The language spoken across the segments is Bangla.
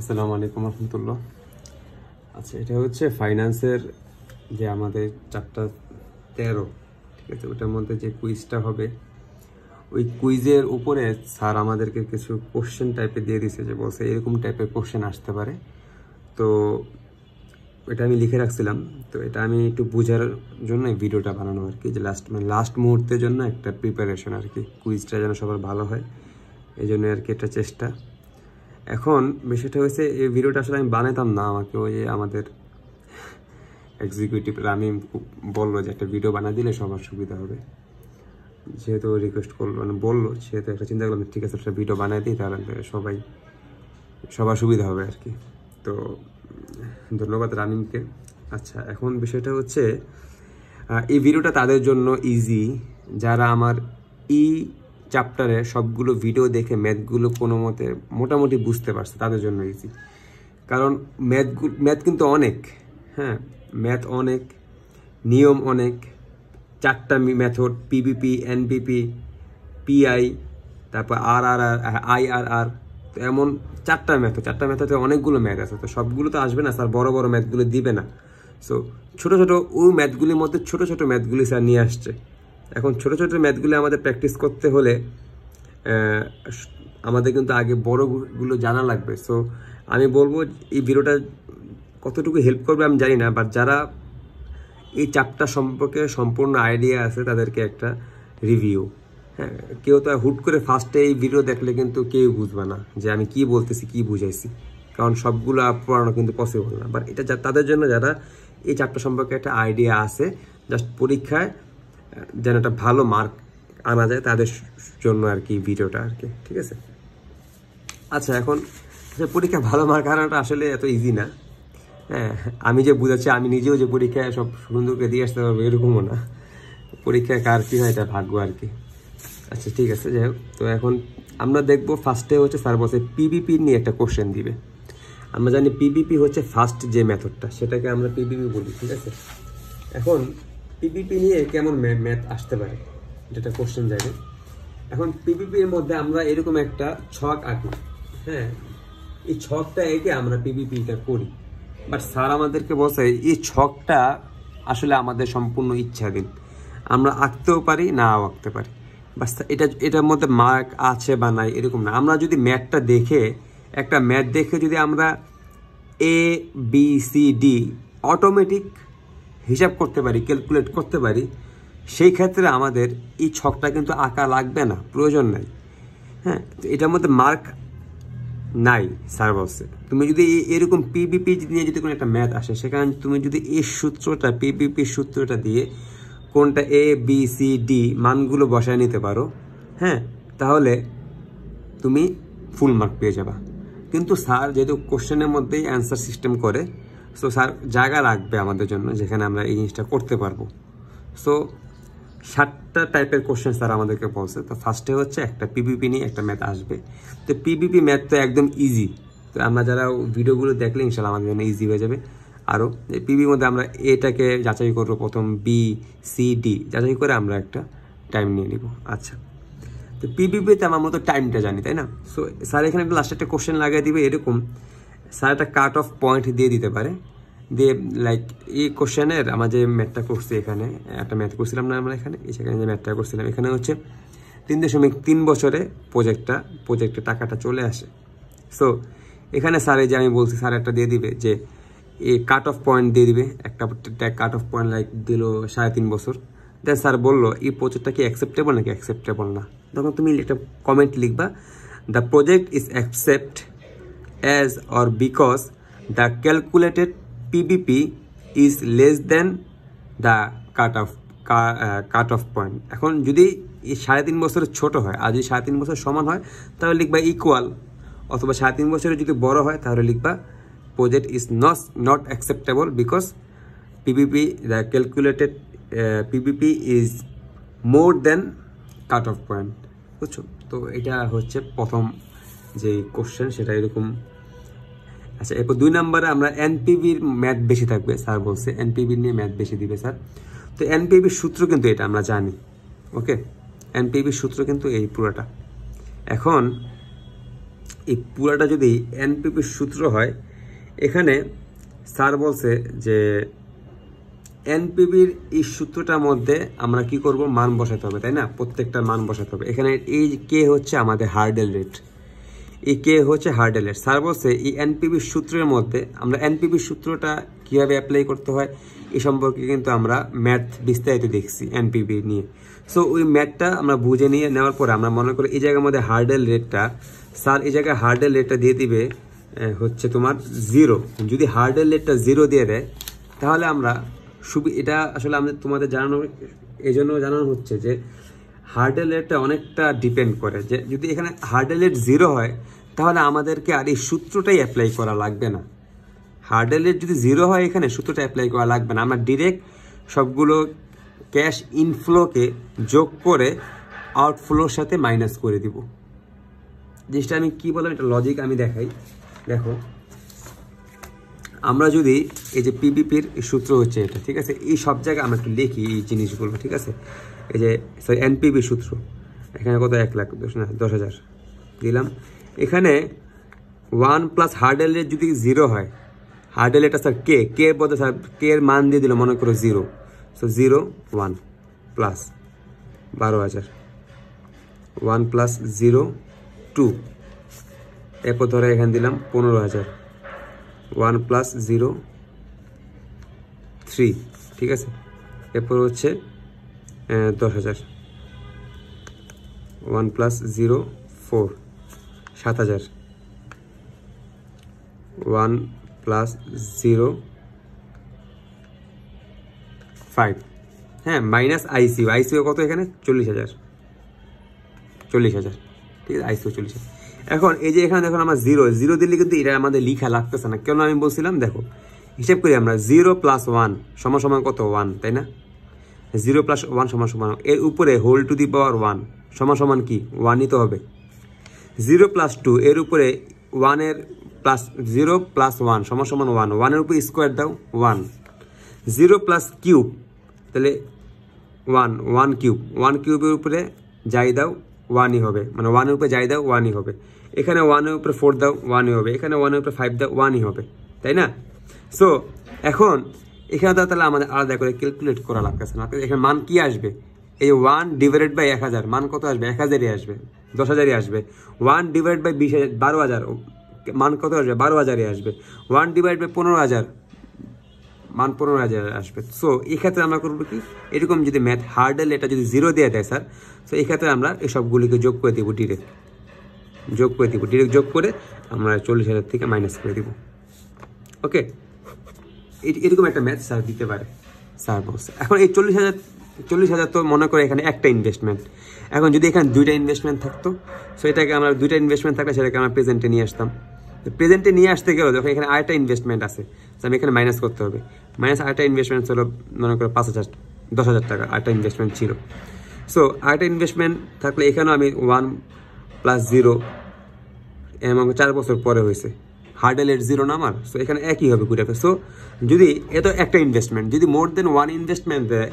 আসসালামু আলাইকুম রহমতুল্লাহ। আচ্ছা, এটা হচ্ছে ফাইন্যান্সের যে আমাদের চ্যাপ্টার 13, ঠিক আছে, ওটার মধ্যে যে কুইজটা হবে, ওই কুইজের উপরে স্যার আমাদেরকে কিছু কোশ্চেন টাইপের দিয়ে দিছে, যে বলছে এরকম টাইপের কোশ্চেন আসতে পারে। তো এটা আমি লিখে রাখছিলাম, তো এটা আমি একটু বোঝার জন্য ভিডিওটা বানানো আর কি, যে লাস্ট মুহূর্তের জন্য একটা প্রিপারেশন আর কি, কুইজটা যেন সবার ভালো হয়, এই জন্য আর কি একটা চেষ্টা। এখন বিষয়টা হয়েছে, এই ভিডিওটা আসলে আমি বানাতাম না, আমাকে ওই আমাদের এক্সিকিউটিভ রামিম বললো যে একটা ভিডিও বানিয়ে দিলে সবার সুবিধা হবে, যেহেতু রিকোয়েস্ট করলো, মানে বললো, সেহেতু একটা চিন্তা করলাম ঠিক আছে একটা ভিডিও বানিয়ে দিই, তাহলে সবার সুবিধা হবে আর কি। তো ধন্যবাদ রামিমকে। আচ্ছা, এখন বিষয়টা হচ্ছে এই ভিডিওটা তাদের জন্য ইজি যারা আমার চ্যাপ্টারে সবগুলো ভিডিও দেখে ম্যাথগুলো কোনো মতে মোটামুটি বুঝতে পারছে, তাদের জন্য ইজি। কারণ ম্যাথ কিন্তু অনেক, হ্যাঁ, ম্যাথ অনেক, নিয়ম অনেক, 4টা মেথড, পিবিপি, এনপিপি, পিআই, তারপর আইআরআর, তো এমন 4টা মেথডে অনেকগুলো ম্যাথ আছে। তো সবগুলো তো আসবে না স্যার, বড় বড় ম্যাথগুলো দিবে না। সো ছোটো ছোটো ওই ম্যাথগুলির মধ্যে ছোটো ছোটো ম্যাথগুলি স্যার নিয়ে আসছে। এখন ছোটো ছোটো ম্যাথগুলি আমাদের প্র্যাকটিস করতে হলে আমাদের কিন্তু আগে বড়গুলো জানা লাগবে। সো আমি বলবো এই ভিডিওটা কতটুকু হেল্প করবে আমি জানি না, বাট যারা এই চ্যাপ্টার সম্পর্কে সম্পূর্ণ আইডিয়া আছে তাদেরকে একটা রিভিউ, হ্যাঁ, কেউ তো হুট করে ফার্স্টে এই ভিডিও দেখলে কিন্তু কেউ বুঝবে না যে আমি কি বলতেছি, কি বুঝাইছি, কারণ সবগুলো পড়ানো কিন্তু পসিবল না। বাট এটা তাদের জন্য যারা এই চ্যাপ্টার সম্পর্কে একটা আইডিয়া আছে, জাস্ট পরীক্ষায় যেন একটা ভালো মার্ক আনা যায়, তাদের জন্য আর কি ভিডিওটা আর কি, ঠিক আছে। আচ্ছা, এখন পরীক্ষায় ভালো মার্ক আনাটা আসলে এত ইজি না। হ্যাঁ, আমি যে বুঝাচ্ছি, আমি নিজেও যে পরীক্ষায় সব সুন্দরকে দিয়ে আসতে পারবো এরকমও না, পরীক্ষায় কার কী হয় এটা ভাগ্য আর কি। আচ্ছা ঠিক আছে, যাই হোক। তো এখন আমরা দেখবো ফার্স্টে হচ্ছে স্যার বলছে পিবিপি নিয়ে একটা কোশ্চেন দিবে। আমরা জানি পিবিপি হচ্ছে ফার্স্ট যে মেথডটা, সেটাকে আমরা পিবিপি বলি, ঠিক আছে। এখন পিবিপি নিয়ে কেমন ম্যাথ আসতে পারে, যেটা কোশ্চেন যাবে। এখন পিবিপির মধ্যে আমরা এরকম একটা ছক আঁকি, হ্যাঁ, এই ছকটা এঁকে আমরা পিবিপিটা করি। বাট স্যার আমাদেরকে বলছে এই ছকটা আসলে আমাদের সম্পূর্ণ ইচ্ছাধীন, আমরা আঁকতেও পারি, নাও আঁকতে পারি। বাস এটার মধ্যে মার্ক আছে বা নাই এরকম না। আমরা যদি ম্যাথটা দেখে, একটা ম্যাথ দেখে যদি আমরা A B C D automatic হিসাব করতে পারি, ক্যালকুলেট করতে পারি, সেই ক্ষেত্রে আমাদের এই ছকটা কিন্তু আঁকা লাগবে না, প্রয়োজন নাই। হ্যাঁ, এটার মধ্যে মার্ক নাই স্যার বলছে। তুমি যদি এরকম পিবিপি নিয়ে যদি কোনো একটা ম্যাথ আসে, সেখানে তুমি যদি এই সূত্রটা, পিবিপির সূত্রটা দিয়ে কোনটা এ বি সি ডি মানগুলো বসায় নিতে পারো, হ্যাঁ, তাহলে তুমি ফুল মার্ক পেয়ে যাবা। কিন্তু স্যার যেহেতু কোশ্চেনের মধ্যেই অ্যান্সার সিস্টেম করে, সো স্যার জায়গা রাখবে আমাদের জন্য যেখানে আমরা এই জিনিসটা করতে পারবো। সো 7টা টাইপের কোশ্চেন স্যার আমাদেরকে বলছে। তো ফার্স্টে হচ্ছে একটা পিবিপি নিয়ে একটা ম্যাথ আসবে। তো পিবিপি ম্যাথ তো একদম ইজি, তো আমরা যারা ভিডিওগুলো দেখলে ইনশাল্লাহ আমাদের জন্য ইজি হয়ে যাবে। আরও এই পিবির মধ্যে আমরা এটাকে যাচাই করবো, প্রথম বি সি ডি যাচাই করে আমরা একটা টাইম নিয়ে নিব। আচ্ছা, তো পিবিপিতে আমার মতো টাইমটা জানি, তাই না। সো স্যার এখানে একটা লাস্টে একটা কোশ্চেন লাগিয়ে দিবে এরকম, স্যার একটা কাট অফ পয়েন্ট দিয়ে দিতে পারে, দিয়ে লাইক এই কোশ্চেনের আমার যে ম্যাথটা করছি, এখানে একটা ম্যাথ করছিলাম না আমরা এখানে, সেখানে যে ম্যাথটা করছিলাম এখানে হচ্ছে 3.3 বছরে প্রজেক্টের টাকাটা চলে আসে। সো এখানে স্যার এই যে আমি বলছি, স্যার একটা দিয়ে দিবে যে এই কাট অফ পয়েন্ট দিয়ে দিবে, একটা কাট অফ পয়েন্ট লাইক দিল 3.5 বছর। দেন স্যার বললো এই প্রজেক্টটা কি অ্যাকসেপ্টেবল নাকি অ্যাকসেপ্টেবল না। তখন তুমি একটা কমেন্ট লিখবা, the project is accept as or because the calculated PBP is less than the cut off point. এখন যদি এই 3.5 বছরের ছোট হয়, আর যদি 3.5 বছর সমান হয় তাহলে লিখবা ইকুয়াল, অথবা 3.5 বছরের যদি বড় হয় তাহলে লিখবা project is not acceptable because PBP the calculated PBP is more than cut off point, বুঝছো। তো এটা হচ্ছে প্রথম যে কোশ্চেন, সেটা এরকম। আচ্ছা, এরপর 2 নম্বরে আমরা এনপিভির ম্যাথ বেশি থাকবে, স্যার বলছে এনপিভি নিয়ে ম্যাথ বেশি দিবে স্যার। তো এনপিভির সূত্র কিন্তু এটা আমরা জানি, ওকে, এনপিভির সূত্র কিন্তু এই পুরোটা। এখন এই পুরাটা যদি এনপিপির সূত্র হয়, এখানে স্যার বলছে যে এনপিপির এই সূত্রটার মধ্যে আমরা কি করব, মান বসাতে হবে, তাই না? প্রত্যেকটা মান বসাতে হবে। এখানে এই কে হচ্ছে আমাদের হার্ডেল রেট, এই কে হচ্ছে হার্ডেল রেট। স্যার বলছে এই এনপিপির সূত্রের মধ্যে আমরা এনপিপির সূত্রটা কীভাবে অ্যাপ্লাই করতে হয় এই সম্পর্কে কিন্তু আমরা ম্যাথ বিস্তারিত দেখছি এনপিপি নিয়ে। সো ওই ম্যাথটা আমরা বুঝে নিয়ে নেওয়ার পরে আমরা মনে করি এই জায়গার মধ্যে হার্ডেল রেটটা, স্যার এই জায়গায় হার্ডেল রেটটা দিয়ে দিবে হচ্ছে তোমার 0। যদি হার্ডেল রেটটা 0 দিয়ে দেয় তাহলে আমরা এটা আসলে আমাদের তোমাদের জানানো, এই জন্য জানানো হচ্ছে যে হার্ডেল রেটটা অনেকটা ডিপেন্ড করে। যে যদি এখানে হার্ডেল রেট 0 হয় তাহলে আমাদেরকে আর এই সূত্রটাই অ্যাপ্লাই করা লাগবে না। হার্ডেল রেট যদি 0 হয় এখানে সূত্রটা অ্যাপ্লাই করা লাগবে না, আমরা ডিরেক্ট সবগুলো ক্যাশ ইনফ্লোকে যোগ করে আউটফ্লোর সাথে মাইনাস করে দিব। জিনিসটা আমি কি বললাম, এটা লজিক আমি দেখাই। দেখো আমরা যদি এই যে পিবিপির সূত্র হচ্ছে এটা, ঠিক আছে, এই সব জায়গায় আমরা একটু লিখি এই জিনিসগুলো, ঠিক আছে। এই যে সরি এনপিবি সূত্র, এখানে কত 1 লাখ 10,000 দিলাম। এখানে 1 প্লাস হার্ডেল রেট যদি 0 হয়, হার্ডেল রেটটা স্যার কে বলতে স্যার কে এর মান দিয়ে দিল মনে করো 0, সো 0 1 প্লাস 12,000, 1 প্লাস 0 2, এরপর ধরে এখানে দিলাম 15,000, 1 প্লাস 0 3, ঠিক আছে। এরপর হচ্ছে 10,000, 1 প্লাস 0 4 7,000, 1 প্লাস 0 5, হ্যাঁ, মাইনাস আইসিও কত এখানে 40,000, ঠিক আছে, আইসিও 40,000। এখন এই যে এখানে দেখুন আমার 0 দিলে কিন্তু এটা আমাদের লিখা লাগতেছে না, কেন আমি বলছিলাম দেখো হিসেব করি আমরা 0 প্লাস 1 সমান সমান কত 1, তাই না? 0 প্লাস 1 সমান সমান এর উপরে হোল টু দি পাওয়ার 1 সমান সমান কি 1ই তো হবে। 0 প্লাস 2 এর উপরে 1 এর প্লাস 0 প্লাস 1 সমান সমান 1, 1 এর উপরে স্কোয়ার দাও 1, 0 প্লাস কিউব তাহলে 1 কিউব, 1 কিউবের উপরে যাই দাও 1ই হবে, মানে 1 এর উপরে যাই দাও 1ই হবে। এখানে 1 এর উপরে 4 দাও 1ই হবে, এখানে 1 এর উপরে 5 দাও 1ই হবে, তাই না? সো এখন এখানে তাহলে আমাদের আলাদা করে ক্যালকুলেট করা লাগতেছে না। এখানে মান কি আসবে, এই 1 ডিভাইডেড বাই 1000 মান কত আসবে, 1000ই আসবে, 10,000ই আসবে। 1 ডিভাইড বাই 20,000 12,000 মান কত আসবে, 12,000ই আসবে। 1 ডিভাইড বাই 15,000 মান 15,000 আসবে। সো এই ক্ষেত্রে আমরা করবো কি, এরকম যদি ম্যাথ হার্ডেল এটা যদি 0 দিয়ে দেয় স্যার, সো এই ক্ষেত্রে আমরা এই সবগুলিকে যোগ করে দিব, ডিরেক্ট যোগ করে আমরা 40,000 থেকে মাইনাস করে দিব। ওকে, এরকম একটা ম্যাথ স্যার দিতে পারে, স্যার বলছে। এখন এই 40,000 তো মনে করে এখানে একটা ইনভেস্টমেন্ট। এখন যদি এখানে 2টা ইনভেস্টমেন্ট থাকতো, সো এটাকে আমরা 2টা ইনভেস্টমেন্ট থাকলে সেটাকে আমরা প্রেজেন্টে নিয়ে আসতাম। প্রেজেন্টে নিয়ে আসতে গেলেও যখন এখানে আরেকটা ইনভেস্টমেন্ট আছে, আমি এখানে মাইনাস করতে হবে। মাইনাস আরেকটা ইনভেস্টমেন্ট ছিল মনে করো 10,000 টাকা আরেকটা ইনভেস্টমেন্ট ছিল। সো আরেকটা ইনভেস্টমেন্ট থাকলে এখানেও আমি 1 প্লাস 0 এবং 4 বছর পরে হয়েছে, হার্ডেল রেট 0 না আমার, সো এখানে একই হবে ঘুরে। সো যদি এত একটা ইনভেস্টমেন্ট যদি মোর দেন 1 ইনভেস্টমেন্ট দেয়,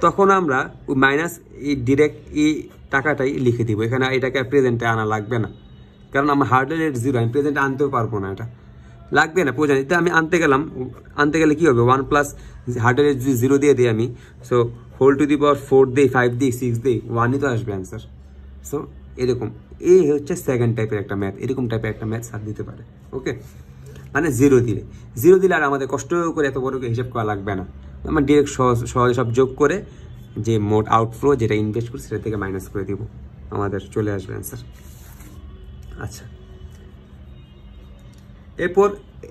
তখন আমরা ওই মাইনাস এই ডিরেক্ট এই টাকাটাই লিখে দিব, এখানে এটাকে প্রেজেন্টে আনা লাগবে না, কারণ আমার হার্ডেল রেট 0, আমি প্রেজেন্টে আনতেও পারবো না, এটা লাগবে না প্রয়োজন। এটা আমি আনতে গেলে কি হবে, 1 প্লাস হার্ডেল রেট যদি 0 দিয়ে দিই আমি, সো হোল টু দি পাওয়ার 4 দিই 5 দিই 6 দিই 1ই তো আসবে অ্যান্সার। সো এরকম এই হচ্ছে সেকেন্ড টাইপের একটা ম্যাথ, এরকম টাইপের একটা ম্যাথ স্যার দিতে পারে। ওকে, মানে 0 দিলে আর আমাদের কষ্ট করে এত বড় হিসাব করা লাগবে না, আমরা ডিরেক্ট সহজে সব যোগ করে যে মোট আউটফ্লো যেটা ইনভেস্ট করি সেটা থেকে মাইনাস করে দিব, আমাদের চলে আসবে অ্যান্সার। আচ্ছা, এরপর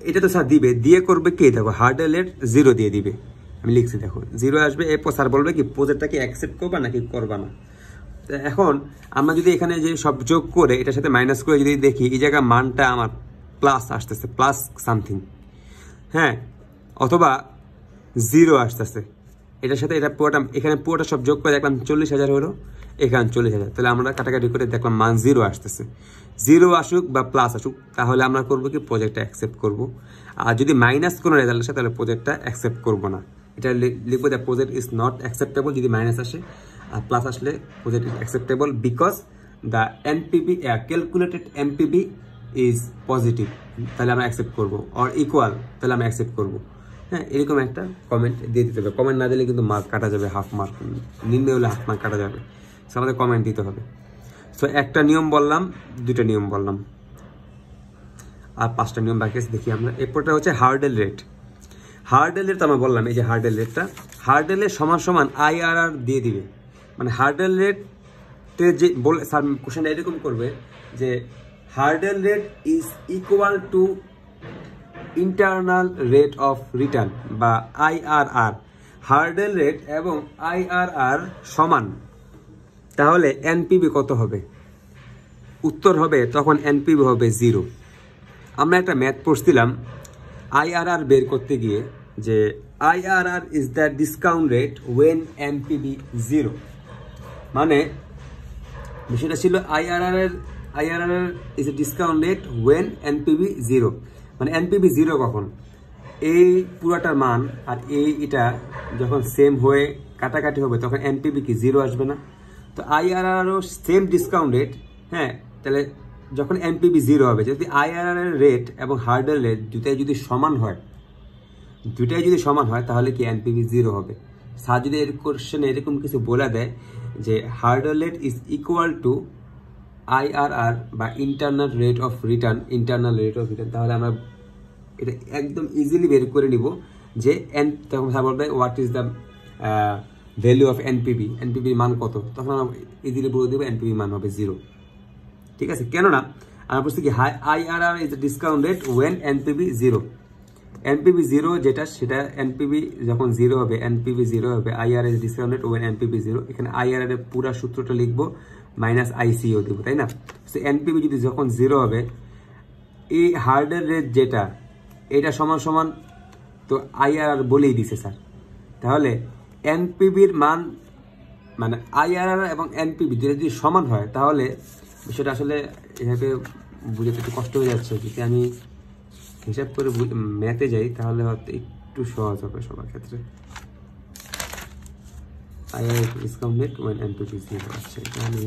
এটা তো স্যার দিয়ে করবে কি, দেখো হার্ডেল রেট 0 দিয়ে দিবে, আমি লিখছি দেখো 0 আসবে। এরপর স্যার বলবে কি প্রজেক্টটাকে অ্যাকসেপ্ট করবা নাকি করবা না। এখন আমরা যদি এখানে যে সব যোগ করে এটার সাথে মাইনাস করে যদি দেখি, এই জায়গায় মানটা আমার প্লাস আসতেছে, প্লাস সামথিং, হ্যাঁ, অথবা 0 আসতেছে, এটার সাথে এটা পুরোটা সব যোগ করে দেখলাম 40,000 হলো, এখানে 40,000, তাহলে আমরা কাটাকাটি করে দেখলাম মান 0 আসতেছে। 0 আসুক বা প্লাস আসুক, তাহলে আমরা করবো কি প্রজেক্টটা অ্যাকসেপ্ট করবো। আর যদি মাইনাস কোনো রেজাল্ট আসে তাহলে প্রজেক্টটা অ্যাকসেপ্ট করবো না, এটা লিখবো the project is not acceptable যদি মাইনাস আসে, আর প্লাস আসলে project is acceptable because the এনপিবি calculated এনপিবি is positive, তাহলে আমরা অ্যাকসেপ্ট করবো, অর ইকুয়াল, তাহলে আমরা অ্যাকসেপ্ট করবো। হ্যাঁ, এরকম একটা কমেন্ট দিয়ে দিতে হবে। কমেন্ট না দিলে কিন্তু মার্ক কাটা যাবে, হাফ মার্ক, নিম্নে হলে হাফ মার্ক কাটা যাবে। সো আমাদের কমেন্ট দিতে হবে। সো একটা নিয়ম বললাম, দুটো নিয়ম বললাম, আর 5টা নিয়ম বাকি আছে, দেখি আমরা। এরপরটা হচ্ছে হার্ডেল রেট। হার্ডেল রেট তো আমরা বললাম, এই যে হার্ডেল রেটটা, হার্ডেলের সমান সমান IRR দিয়ে দিবে। মানে হার্ডেল রেটে যে বলে স্যার কোশ্চেনটা এরকম করবে যে hurdle rate is equal to internal rate of return বা IRR। হার্ডেল রেট এবং IRR সমান, তাহলে NPV কত হবে? উত্তর হবে তখন NPV হবে 0। আমরা একটা ম্যাথ পড়ছিলাম IRR বের করতে গিয়ে, যে IRR is the discount rate when NPV 0। মানে বিষয়টা ছিল IRR is a discount rate when NPV 0। মানে NPV 0 কখন? এই পুরাটার মান আর এটা যখন সেম হয়ে কাটাকাটি হবে তখন NPV কি 0 আসবে না? তো IRRও সেম ডিসকাউন্ট রেট। হ্যাঁ, তাহলে যখন NPV 0 হবে, যদি IRR এর রেট এবং হার্ডেল রেট দুটাই যদি সমান হয়, তাহলে কি NPV 0 হবে। স্যার যদি এর কোশ্চেনে এরকম কিছু বলে দেয় যে hurdle rate is equal to IRR বা ইন্টারনাল রেট অফ রিটার্ন, তাহলে আমরা এটা একদম ইজিলি বের করে নিব যে তখন স্যার বলবে what is the value of NPV মান কত, তখন আমরা ইজিলি বলে দেবো NPV মান হবে 0। ঠিক আছে, কেননা আমরা বলছি কি IRR is the discount rate when NPV 0। NPV 0 যেটা, সেটা NPV যখন 0 হবে, NPV 0 হবে, IRR is discount rate when NPV 0। এখানে IRR এর পুরো সূত্রটা লিখবো, মাইনাস ICO দেবো, তাই না? সো NPV যদি যখন 0 হবে, এই হার্ডেল রেট যেটা, এটা সমান সমান তো IRR বলেই দিছে স্যার। তাহলে NPVর মান, মানে IRR এবং NPV যদি সমান হয়, তাহলে সেটা আসলে এভাবে বুঝতে একটু কষ্ট হয়ে যাচ্ছে। যদি আমি হিসাব করে ম্যাথে যাই তাহলে হয়তো একটু সহজ হবে সবার ক্ষেত্রে। IRR discount rate when NPV 0 আছে, এটা আমি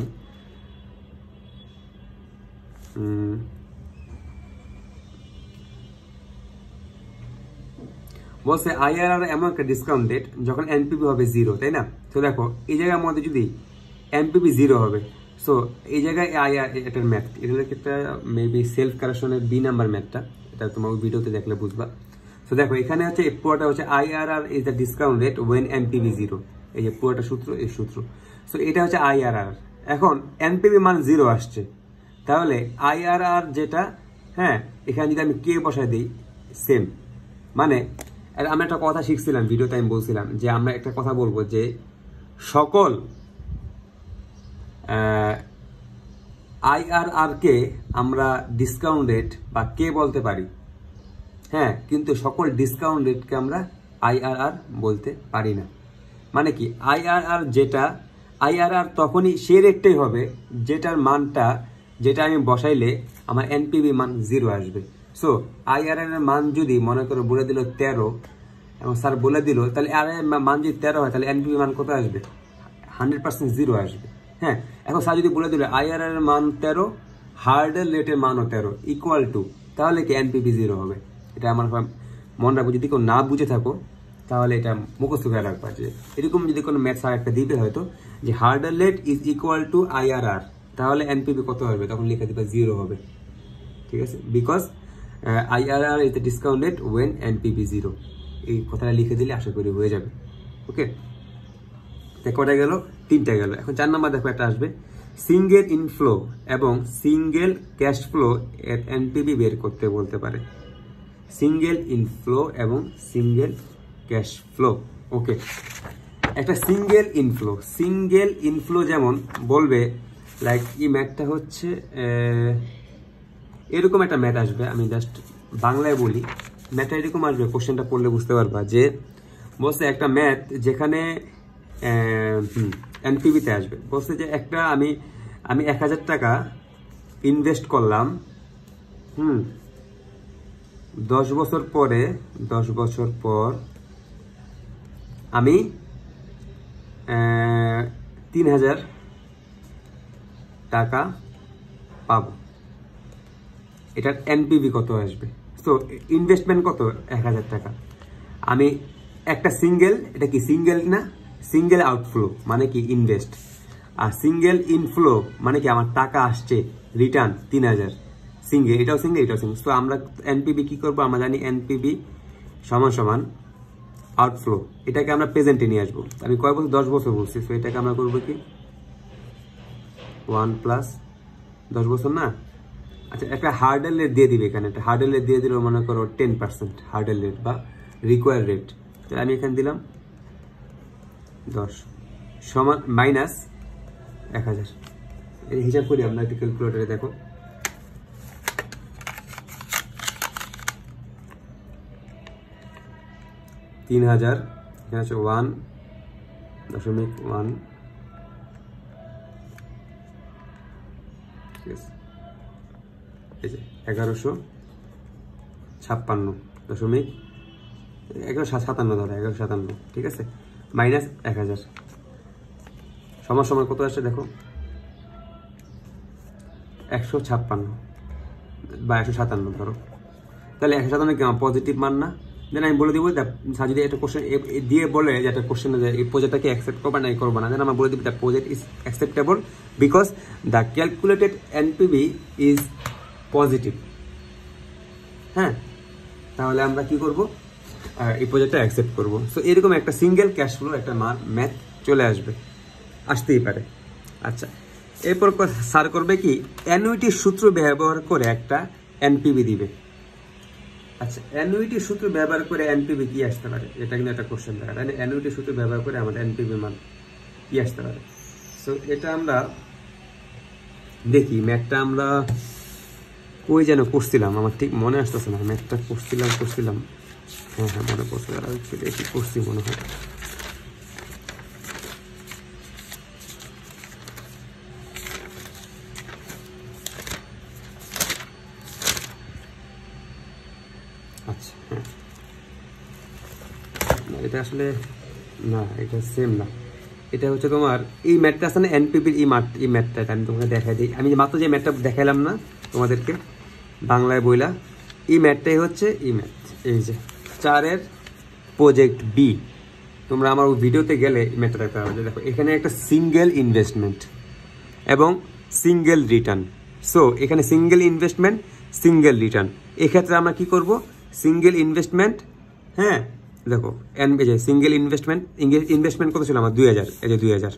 বলছে IRR এমন একটা ডিসকাউন্ট রেট যখন NPV হবে 0, তাই না? তো দেখো এই জায়গার মধ্যে যদি NPV 0 হবে, সো এই জায়গায় এটার ম্যাথ, এটা একটা মেবি সেলফ কারেকশনের B নাম্বার ম্যাথটা, এটা তোমার ভিডিওতে দেখলে বুঝবা। সো দেখো এখানে হচ্ছে পুরোটা হচ্ছে IRR is the discount rate when NPV 0, এই যে পুরোটা সূত্র, এই সূত্র। সো এটা হচ্ছে IRR। এখন NPV মান 0 আসছে, তাহলে IRR যেটা, হ্যাঁ, এখানে যদি আমি কে বসাই দিই, সেম। মানে আমরা একটা কথা শিখছিলাম ভিডিওতে, আমি বলছিলাম যে আমরা একটা কথা বলবো যে সকল IRR কে আমরা ডিসকাউন্ট রেট বা কে বলতে পারি, হ্যাঁ, কিন্তু সকল ডিসকাউন্ট রেটকে আমরা IRR বলতে পারি না। মানে কি, IRR যেটা, IRR তখনই সে রেটটাই হবে যেটার মানটা, যেটা আমি বসাইলে আমার NPV মান 0 আসবে। সো IRR এর মান যদি মনে করো বলে দিল 13, এবং স্যার বলে দিল, তাহলে IRR এর মান যদি 13 হয়, তাহলে NPV মান কত আসবে? 100% 0 আসবে। হ্যাঁ, এখন স্যার যদি বলে দিল IRR এর মান 13, হার্ডেল রেটের মানও 13, ইকুয়াল টু, তাহলে কি NPV 0 হবে। এটা আমার মনে রাখবো, যদি কেউ না বুঝে থাকো তাহলে এটা মুখস্থ করে রাখবা, যে এরকম যদি কোনো ম্যাথ স্যার একটা দিবে হয়তো যে hurdle rate is equal to IRR, তাহলে NPV কত হবে, তখন লিখে দিবা 0 হবে। ঠিক আছে, because IRR is the discount rate when NPV 0, এই কথাটা লিখে দিলে আশা করি হয়ে যাবে। ওকে, কটা গেল? 3টা গেল। এখন 4 নাম্বার দেখো একটা আসবে, সিঙ্গেল ইনফ্লো এবং সিঙ্গেল ক্যাশ ফ্লো এর NPV বের করতে বলতে পারে। সিঙ্গেল ইনফ্লো এবং সিঙ্গেল ক্যাশ ফ্লো। ওকে, একটা সিঙ্গেল ইনফ্লো যেমন বলবে, লাইক এই ম্যাথটা হচ্ছে এরকম একটা ম্যাথ আসবে, আমি জাস্ট বাংলায় বলি, ম্যাথটা এরকম আসবে, কোশ্চেনটা পড়লে বুঝতে পারবা। যে বলছে একটা ম্যাথ যেখানে NPV-তে আসবে, বলছে যে একটা আমি 1000 টাকা ইনভেস্ট করলাম, 10 বছর পর আমি 3000 টাকা পাবো। এটার এনপিভি কত আসবে। সো ইনভেস্টমেন্ট কত, 1000 টাকা। আমি একটা সিঙ্গেল, এটা কি সিঙ্গেল না, সিঙ্গেল আউটফ্লো মানে কি ইনভেস্ট, আর সিঙ্গেল ইনফ্লো মানে কি আমার টাকা আসছে রিটার্ন 3000, সিঙ্গেল, এটাও সিঙ্গেল এটাও সিঙ্গেল। সো আমরা এনপিভি কি করবো, আমরা জানি এনপিভি সমান সমান আউটফ্লো, এটাকে আমরা প্রেজেন্টে নিয়ে আসবো। আমি কয় বছর, 10 বছর বলছি। সো এটাকে আমরা করবো কি 1 + 10 বছর না। আচ্ছা, একটা হার্ডেল রেট দিয়ে দিবে এখানে, একটা হার্ডেল রেট দিয়ে দিল মনে করো 10% হার্ডেল রেট বা রিকোয়ার রেট। তো আমি এখানে দিলাম 10 সমান মাইনাস 1000। এই হিসাব করি আমরা একটু ক্যালকুলেটরে, দেখো 3000, এখানে হচ্ছে 1.1, ঠিক আছে, এই যে 1156.1157 ধরো, 1157, ঠিক আছে, মাইনাস 1000 সমান সমান কত আসছে দেখো 156 বা 157 ধরো। তাহলে 157 কি পজিটিভ মান না? দেন আমি বলে দিব স্যার যদি একটা কোশ্চেন দিয়ে বলে যে একটা কোশ্চেন এই প্রজেক্টটাকে অ্যাকসেপ্ট করবা না করবা না, দেন আমরা বলে দিব the project is acceptable because the calculated NPV is positive. হ্যাঁ, তাহলে আমরা কি করব, এই প্রজেক্টটা অ্যাকসেপ্ট করব। সো এরকম একটা সিঙ্গেল ক্যাশ ফ্লো একটা ম্যাথ চলে আসতেই পারে। আচ্ছা, এরপর স্যার করবে কি, অ্যানুইটির সূত্র ব্যবহার করে একটা এনপিভি দিবে। আচ্ছা, অ্যানুইটির সূত্র ব্যবহার করে এনপিভি কি আসতে পারে, এটা কিন্তু একটা কোশ্চেন দেখা, তাহলে অ্যানুইটির সূত্র ব্যবহার করে আমাদের এনপিভি মান কি আসতে পারে। সো এটা আমরা দেখি, ম্যাথটা আমরা কই যেন করছিলাম, আমার ঠিক মনে আসতেছে না, ম্যাথটা করছিলাম হ্যাঁ মনে পড়ছে, এটি করছি মনে হয়। আচ্ছা হ্যাঁ, এটা আসলে না, এটা সেম না, এটা হচ্ছে তোমার এই ম্যাথটা আছে না এনপিভির, এই ম্যাথটা আমি তোমাকে দেখাই দিই। আমি মাত্র যে ম্যাথটা দেখাইলাম না তোমাদেরকে বাংলায় বইলা, এই ম্যাথটাই হচ্ছে এই ম্যাথ, এই যে 4-এর প্রজেক্ট বি। তোমরা আমার ভিডিওতে গেলে এই ম্যাথটা দেখতে পাবে। দেখো এখানে একটা সিঙ্গেল ইনভেস্টমেন্ট এবং সিঙ্গেল রিটার্ন। সো এখানে সিঙ্গেল ইনভেস্টমেন্ট সিঙ্গেল রিটার্ন, এক্ষেত্রে আমরা কি করব, সিঙ্গেল ইনভেস্টমেন্ট, হ্যাঁ দেখো সিঙ্গেল ইনভেস্টমেন্ট কত ছিল আমার 2000, এই যে 2000,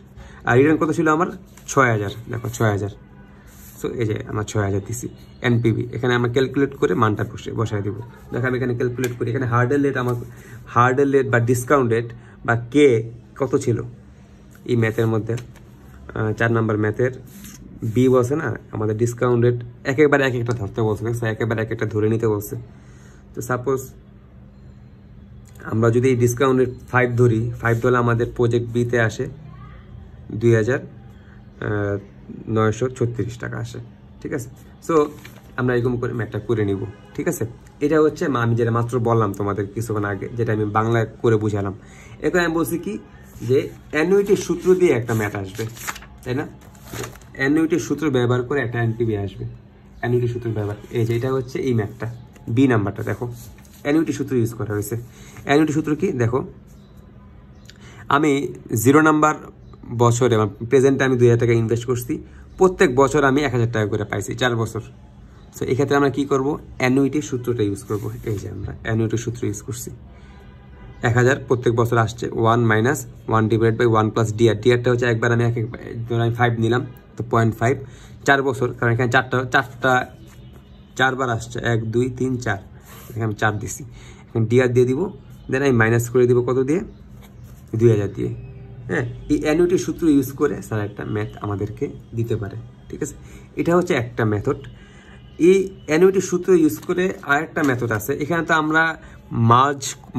আর রিটার্ন কত ছিল আমার 6000, দেখো 6000। সো এই যে আমার 6000 দিছি এনপিভি, এখানে আমরা ক্যালকুলেট করে মানটা বসাই দেবো। দেখো আমি এখানে ক্যালকুলেট করি, এখানে হার্ডেল রেট বা ডিসকাউন্ট রেট বা কে কত ছিল এই ম্যাথের মধ্যে, 4 নম্বর ম্যাথের বি বলছে না আমাদের ডিসকাউন্ট রেট একেবারে এক একটা ধরতে বলছে, একেবারে এক একটা ধরে নিতে বলছে। তো সাপোজ আমরা যদি এই ডিসকাউন্ট রেট 5 ধরি, 5 ধরলে আমাদের প্রজেক্ট বিতে আসে 2936 টাকা আসে, ঠিক আছে। সো আমরা এরকম করে ম্যাথটা করে নিব, ঠিক আছে। এটা হচ্ছে আমি যেটা মাত্র বললাম তোমাদের কিছুক্ষণ আগে, যেটা আমি বাংলায় করে বুঝালাম। এখন আমি বলছি কি যে অ্যানুইটির সূত্র দিয়ে একটা ম্যাথ আসবে, তাই না, অ্যানুইটির সূত্র ব্যবহার করে একটা এনপিভি আসবে, অ্যানুইটির সূত্র ব্যবহার, এই যে এটা হচ্ছে এই ম্যাথটা বি নাম্বারটা, দেখো অ্যানুইটি সূত্র ইউজ করা হয়েছে। অ্যানুইটি সূত্র কি দেখো, আমি 0 নাম্বার বছরে প্রেজেন্টে আমি 2000 টাকা ইনভেস্ট করছি, প্রত্যেক বছর আমি 1000 টাকা করে পাইছি 4 বছর। সো এক্ষেত্রে আমরা কি করব, অ্যানুইটির সূত্রটা ইউজ করব। এই যে আমরা অ্যানুইটির সূত্র ইউজ করছি, 1000 প্রত্যেক বছর আসছে 1 - 1 / 1 + ডিআর, ডিআরটা হচ্ছে একবার আমি 5 নিলাম, তো 0.5, 4 বছর, কারণ এখানে চারটা 4 বার আসছে, 1 2 3 4, এখানে আমি 4 দিছি, এখন ডিআর দিয়ে দিব, দেন আমি মাইনাস করে দিব কত দিয়ে, 2000 দিয়ে। হ্যাঁ, এই অ্যানুইটির সূত্র ইউজ করে স্যার একটা ম্যাথ আমাদেরকে দিতে পারে, ঠিক আছে। এটা হচ্ছে একটা মেথড। এই অ্যানুইটির সূত্র ইউজ করে আরেকটা মেথড আছে, এখানে তো আমরা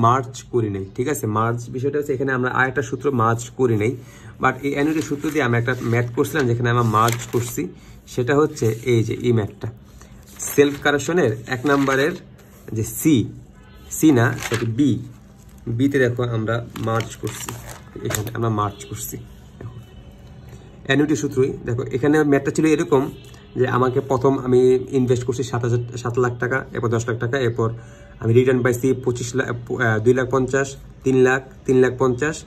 মার্জ করি নাই, ঠিক আছে। মার্জ বিষয়টা হচ্ছে এখানে আমরা আরেকটা সূত্র মার্জ করি নাই, বাট এই অ্যানুইটির সূত্র দিয়ে আমরা একটা ম্যাথ করছিলাম যেখানে আমরা মার্জ করছি, সেটা হচ্ছে এই যে এই ম্যাথটা সেলফ কারেকশনের 1 নম্বরের যে সি না সেটা বিতে দেখো আমরা মার্জ করছি, এখানে আমরা মার্জ করছি। দেখো অ্যানুইটির সূত্রই, দেখো এখানে ম্যাথটা ছিল এরকম যে আমাকে প্রথম আমি ইনভেস্ট করছি 7 লাখ টাকা, এরপর 10 লাখ টাকা, এরপর আমি রিটার্ন পাইছি 25 লাখ, 2,50,000, 3 লাখ, 3,50,000,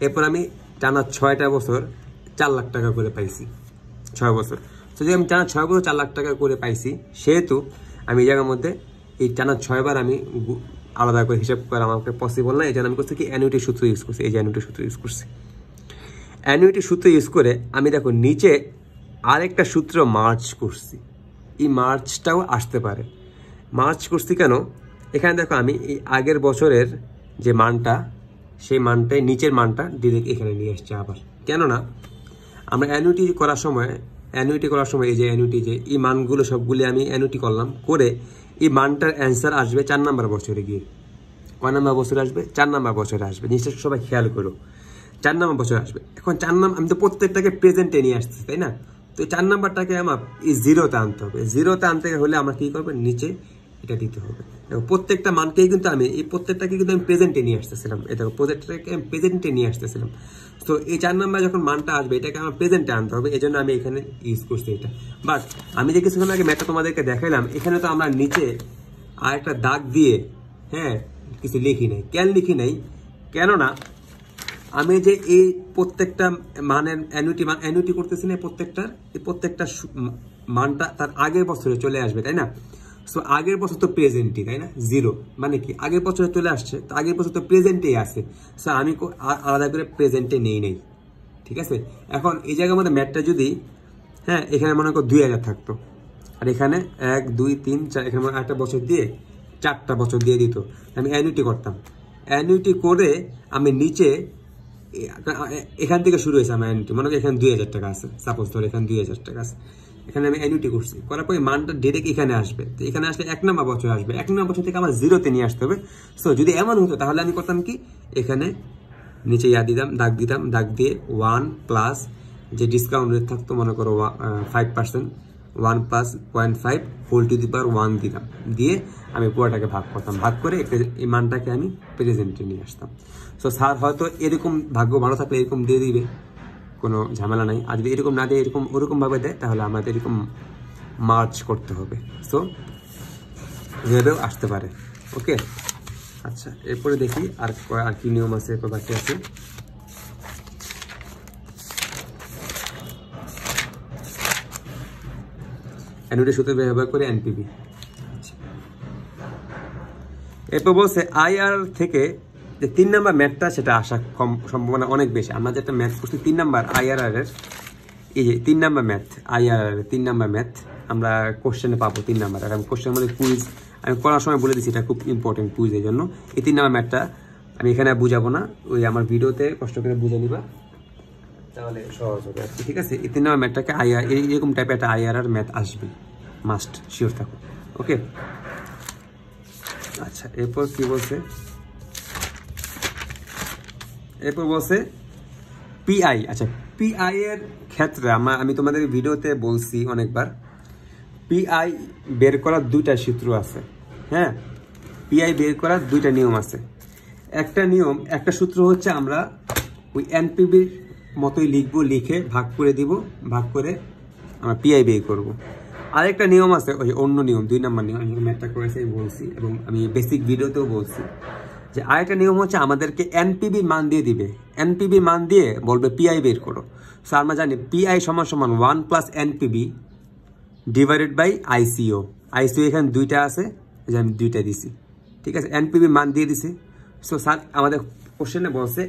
এরপর আমি টানা 6টা বছর 4 লাখ টাকা করে পাইছি, 6 বছর। তো যদি আমি টানা 6 বছর 4 লাখ টাকা করে পাইছি, সেহেতু আমি এই জায়গার মধ্যে এই টানা 6 বার আমি আলাদা করে হিসাব করা আমাকে পসিবল না। এই জন্য আমি করছি কি অ্যানুইটি সূত্র ইউজ করছি, এই যে অ্যানুইটি সূত্র ইউজ করছি। অ্যানুইটি সূত্র ইউজ করে আমি দেখো নিচে আরেকটা সূত্র মার্চ করছি, এই মার্চটাও আসতে পারে। মার্চ করছি কেন, এখানে দেখো আমি এই আগের বছরের যে মানটা, সেই মানটাই নিচের মানটা ডিরেক্ট এখানে নিয়ে আসছি আবার। কেননা আমরা অ্যানুইটি করার সময় এই যে অ্যানুইটি, যে এই মানগুলো সবগুলি আমি অ্যানুইটি করলাম, করে এই মানটার অ্যান্সার আসবে 4 নম্বর বছরে গিয়ে। কয় নম্বর বছরে আসবে? 4 নম্বর বছরে আসবে। জিনিসটা সবাই খেয়াল করো, 4 নম্বর বছরে আসবে। এখন 4 নম্বর, আমি তো প্রত্যেকটাকে প্রেজেন্টে নিয়ে আসতেছি, তাই না? তো 4 নম্বরটাকে আমার এই জিরোতে আনতে হবে। জিরোতে আনতে হলে আমার কী করবে, নিচে এটা দিতে হবে। দেখো প্রত্যেকটা মানকেই কিন্তু আমি এই প্রত্যেকটাকে কিন্তু আমি প্রেজেন্টে নিয়ে আসতেছিলাম। এই দেখো প্রত্যেকটাকে আমি প্রেজেন্টে নিয়ে আসতেছিলাম। তো এই 4 নম্বর যখন মানটা আসবে, এটাকে আমার প্রেজেন্টে আনতে হবে, এই জন্য আমি এখানে ইউজ করছি এটা। বাট আমি যে কিছুক্ষণ আগে ম্যাথটা তোমাদেরকে দেখাইলাম, এখানে তো আমরা নিচে আর একটা দাগ দিয়ে কিছু লিখি নাই। কেন লিখি নাই? কেননা আমি যে এই প্রত্যেকটা মানের অ্যানুইটি করতেছি না, প্রত্যেকটা মানটা তার আগের বছরে চলে আসবে, তাই না? সো আগের বছর তো প্রেজেন্টই, তাই না? জিরো মানে কি, আগের বছরে চলে আসছে, তো আগের বছর তো প্রেজেন্টেই আছে। সো আমি আলাদা করে প্রেজেন্টে নেই, ঠিক আছে? এখন এই জায়গার মধ্যে ম্যাথটা যদি এখানে মনে করো 2000 থাকতো, আর এখানে 1, 2, 3, 4, এখানে একটা বছর দিয়ে 4টা বছর দিয়ে দিত, আমি অ্যানুইটি করতাম। অ্যানুইটি করে আমি নিচে এখান থেকে শুরু হয়েছে আমার অ্যানুইটি, মনে করি এখানে 2000 টাকা আছে, সাপোজ ধরো এখানে 2000 টাকা আছে, এখানে আমি অ্যানুইটি করছি, করার পরে মানটা ডিরেক্ট এখানে আসবে। তো এখানে আসলে 1 নম্বর বছর আসবে, 1 নম্বর বছর থেকে আমার জিরোতে নিয়ে আসতে হবে। সো যদি এমন হতো, তাহলে আমি করতাম কি, এখানে নিচে দাগ দিয়ে 1 প্লাস যে ডিসকাউন্ট রেট থাকতো, মনে করো 5%, 1 প্লাস 0.5 হোল টু দি পাওয়ার 1 দিতাম, দিয়ে আমি পুরোটাকে ভাগ করতাম, ভাগ করে এই মানটাকে আমি প্রেজেন্টে নিয়ে আসতাম। সো স্যার হয়তো এরকম ভাগ্য ভালো থাকলে এরকম দিয়ে দিবে, কোনো ঝামেলা নাই। আর যদি এরকম না দিয়ে ওরকমভাবে দেয়, তাহলে আমাদের এরকম মার্চ করতে হবে। সো এভাবেও আসতে পারে। ওকে, আচ্ছা, এরপরে দেখি আর কি নিয়ম আছে, এরপর বাকি আছে। অ্যানুইটি সূত্র ব্যবহার করে এনপিভি। এরপর বলছে আইআর থেকে যে 3 নম্বর ম্যাথটা, সেটা আসা সম্ভাবনা অনেক বেশি। আমরা যেটা ম্যাথ করছি 3 নম্বর আইআরআর এর, এই যে 3 নম্বর ম্যাথ, আইআরআর 3 নম্বর ম্যাথ আমরা কোশ্চেনে পাবো 3 নম্বর। আর আমি কোশ্চেনের মধ্যে কুইজ আমি করার সময় বলে দিচ্ছি, এটা খুব ইম্পর্টেন্ট কুইজের জন্য। এই 3 নম্বর ম্যাথটা আমি এখানে বুঝাবো না, ওই আমার ভিডিওতে কষ্ট করে বুঝে নিবা, তাহলে সহজ হবে আর কি, ঠিক আছে? এই 3 নম্বর ম্যাথটাকে এরকম টাইপের একটা আইআরআর ম্যাথ আসবে, মাস্ট শিওর থাকো। ওকে, আচ্ছা, এরপর কি বলছে? এরপর বলছে পিআই। আচ্ছা, পিআই এর ক্ষেত্রে আমি তোমাদের ভিডিওতে বলছি অনেকবার, পিআই বের করার 2টা সূত্র আছে। পিআই বের করার 2টা নিয়ম আছে। একটা সূত্র হচ্ছে আমরা ওই এনপিভির মতোই লিখবো, লিখে ভাগ করে দিব, ভাগ করে আমরা পিআই বের করব। আরেকটা নিয়ম আছে, ওই অন্য নিয়ম, 2 নম্বর নিয়ম, আমি ম্যাথটা করেছি বলছি, এবং আমি বেসিক ভিডিওতেও বলছি যে আরেকটা নিয়ম হচ্ছে আমাদেরকে এনপিভি মান দিয়ে দিবে, এনপিভি মান দিয়ে বলবে পিআই বের করো। সো আমরা জানি পিআই সমান 1 প্লাস এনপিভি ডিভাইডেড বাই আইসিও। আইসিও এখানে 2টা আছে, যে আমি 2টা দিছি, ঠিক আছে? এনপিভি মান দিয়ে দিছি। সো স্যার আমাদের কোশ্চেনে বলছে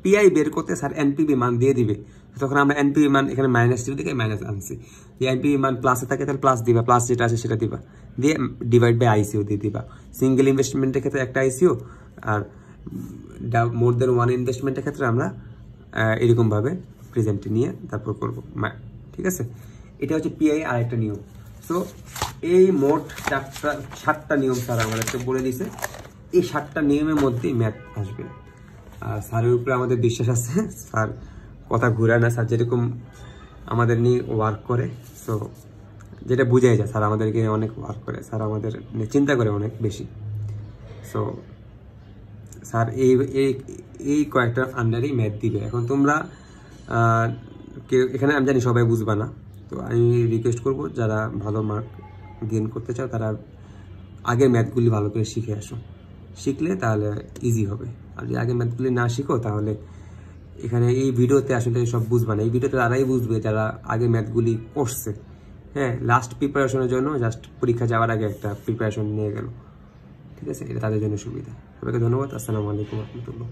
পিআই বের করতে স্যার এনপিভি মান দিয়ে দিবে, তখন আমরা এনপিভি মান এখানে মাইনাস দিকে মাইনাস আনছি, যে এনপিভি মান প্লাসে থাকে তাহলে প্লাস দিবা, প্লাস যেটা আছে সেটা দিবা, দিয়ে ডিভাইড বাই আইসিও দিয়ে দিবা। সিঙ্গেল ইনভেস্টমেন্টের ক্ষেত্রে একটা আইসিও, আর মোর দেন 1 ইনভেস্টমেন্টের ক্ষেত্রে আমরা এরকমভাবে প্রেজেন্টে নিয়ে তারপর করবো, ঠিক আছে? এটা হচ্ছে পিআই আর একটা নিয়ম। সো এই মোট 7টা নিয়ম স্যার আমাদেরকে বলে দিছে, এই 7টা নিয়মের মধ্যেই ম্যাথ আসবে। আর স্যারের উপরে আমাদের বিশ্বাস আছে, স্যার কথা ঘুরায় না, স্যার যেরকম আমাদের নিয়ে ওয়ার্ক করে, সো যেটা বুঝাই যায়, স্যার আমাদেরকে অনেক ওয়ার্ক করে, স্যার আমাদের নিয়ে চিন্তা করে অনেক বেশি। সো স্যার এই কয়েকটার আন্ডারেই ম্যাথ দিবে। এখন তোমরা কেউ এখানে, আমি জানি সবাই বুঝবা না, তো আমি রিকোয়েস্ট করব যারা ভালো মার্ক গেইন করতে চাও তারা আগে ম্যাথগুলি ভালো করে শিখে আসো, শিখলে তাহলে ইজি হবে। আর যদি আগে ম্যাথগুলি না শিখো তাহলে এখানে এই ভিডিওতে আসলে সব বুঝবে না। এই ভিডিওতে তারাই বুঝবে যারা আগে ম্যাথগুলি করছে, হ্যাঁ, লাস্ট প্রিপারেশনের জন্য জাস্ট পরীক্ষা যাওয়ার আগে একটা প্রিপারেশন নিয়ে গেল, ঠিক আছে, এটা তাদের জন্য সুবিধা। সবাইকে ধন্যবাদ। আসসালামু আলাইকুম রহমতুল্লাহ।